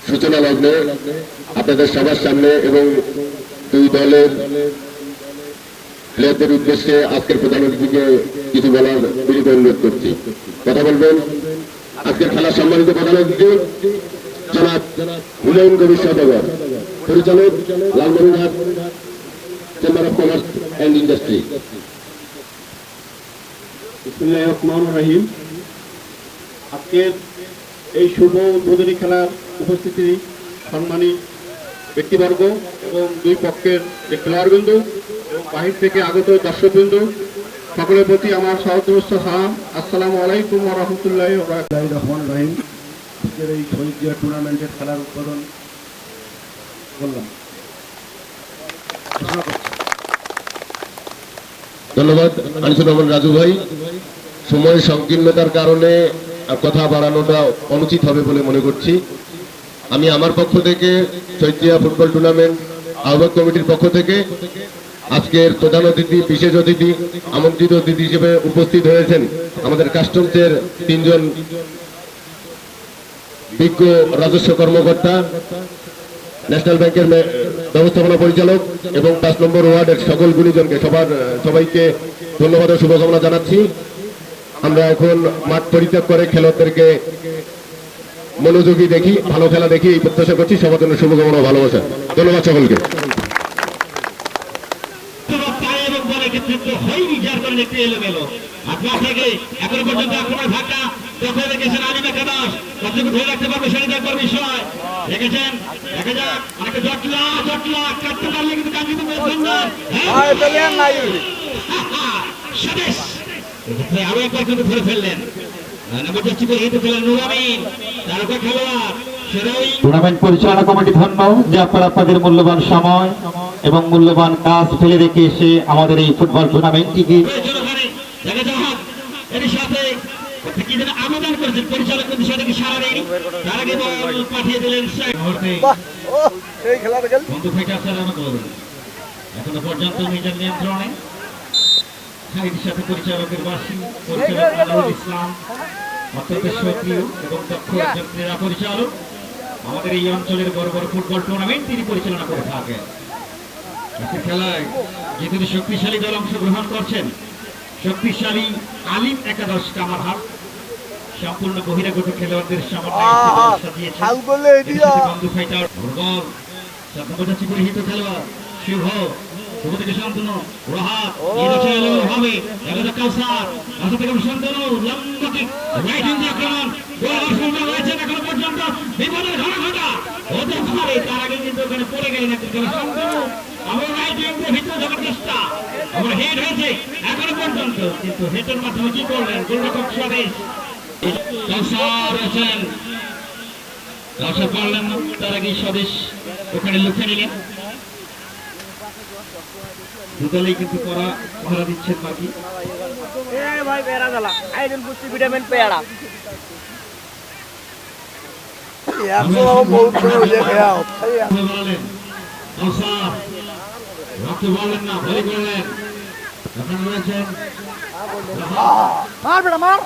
সূচনা লগ্নে আপনাদের সবার সামনে এবং দুই দলের প্লেয়ারদের উদ্দেশ্যে আজকের প্রধান অতিথিকে কিছু বলার বিনীত অনুরোধ করছি। কথা বলবেন আজকের খেলার সম্মানিত প্রধান অতিথি জনাব হুমায়ুন কবির সওদাগর, পরিচালক Lalmonirhat chamber of commerce and industry. বিসমিল্লাহির রহমানির রহিম। আজকের এই শুভ উদ্বোধনী খেলার উপস্থিতি সম্মানী ব্যক্তিবর্গ এবং দুই পক্ষের যে খেলোয়াড়বৃন্দ এবং বাহির থেকে আগত দর্শকবৃন্দ, সকলের প্রতি আমার সহস্র সালাম। আসসালামু আলাইকুম ওয়া রাহমাতুল্লাহি ওয়া বারাকাতুহু। রহমান রহিম। আজকের এই শহীদ জিয়া টুর্নামেন্টের খেলার উদ্বোধন করলাম। ধন্যবাদ আনিসুর রহমান রাজু ভাই। সময় সংকীর্ণতার কারণে কথা বাড়ানোটা অনুচিত হবে বলে মনে করছি। আমি আমার পক্ষ থেকে চৈতিয়া ফুটবল টুর্নামেন্ট আহ্বায়ক কমিটির পক্ষ থেকে আজকের প্রধান অতিথি, বিশেষ অতিথি, আমন্ত্রিত অতিথি হিসেবে উপস্থিত হয়েছেন আমাদের কাস্টমসের 3 জন বিজ্ঞ রাজস্ব কর্মকর্তা, ন্যাশনাল ব্যাংকের ব্যবস্থাপনা পরিচালক এবং 5 নম্বর ওয়ার্ডের সকল গুণীজনকে সবাইকে ধন্যবাদ ও শুভকামনা জানাচ্ছি। আমরা এখন মাঠ পরিত্যাগ করে খেলোয়াড়দেরকে মনোযোগী দেখি, ভালো খেলা দেখি এই প্রত্যাশা করছি। সবার জন্য শুভকামনা ও ভালোবাসা। ধন্যবাদ সকলকে। আরো একবার কিন্তু ধরে ফেললেন টুর্নামেন্ট পরিচালনা কমিটি ধন্য যে আপনারা আপনাদের মূল্যবান সময় এবং মূল্যবান কাজ ফেলে রেখে এসে আমাদের এই ফুটবল টুর্নামেন্টটিকে আবেদন করেছেন। পরিচালক কিন্তু সেটাকে সারা দেয়নি, তার আগে পাঠিয়ে দিলেন। এখনো পর্যন্ত নিজের নিয়ন্ত্রণে সাইডের সাথে পরিচালকের বাসী পরিচালক আনোয়ার ইসলাম অত্যন্ত সক্রিয় এবং দক্ষ একজন ক্রীড়া পরিচালক। আমাদের এই অঞ্চলের বড় বড় ফুটবল টুর্নামেন্ট তিনি পরিচালনা করে থাকেন। আজকের খেলায় যেহেতু শক্তিশালী দল অংশগ্রহণ করছেন, শক্তিশালী আলিম একাদশ কামারহাট সম্পূর্ণ বহিরাগত খেলোয়াড়দের পরিহিত খেলোয়াড় শুভ থেকে শান্তনু রহাত হবে কাউসার থেকে শান্তনু লম্বাকি রাইট হ্যান্ড আক্রমণ গোল হয়েছে এখনো পর্যন্ত বিপদের ঘটনা হতে পারে। তার আগে কিন্তু ওখানে পড়ে গেলেন শান্তনু। আমরা রাইট হ্যান্ডে ভিতরে যাওয়ার চেষ্টা, আমরা হেড হয়েছে এখনো পর্যন্ত, কিন্তু হেডের মাধ্যমে কি করলেন গোলরক্ষক স্বদেশ কাউসার আছেন। কাউসার পারলেন না, তার আগে স্বদেশ ওখানে লুকিয়ে নিলেন। দুদলেই কিন্তু পড়া দিচ্ছেন বাকি। ভাই পেয়ারা জ্বালা আইডেন পুষ্টি ভিটামিন পেয়ারা বললেন না, ভয় করলেন। এখন রয়েছেন মার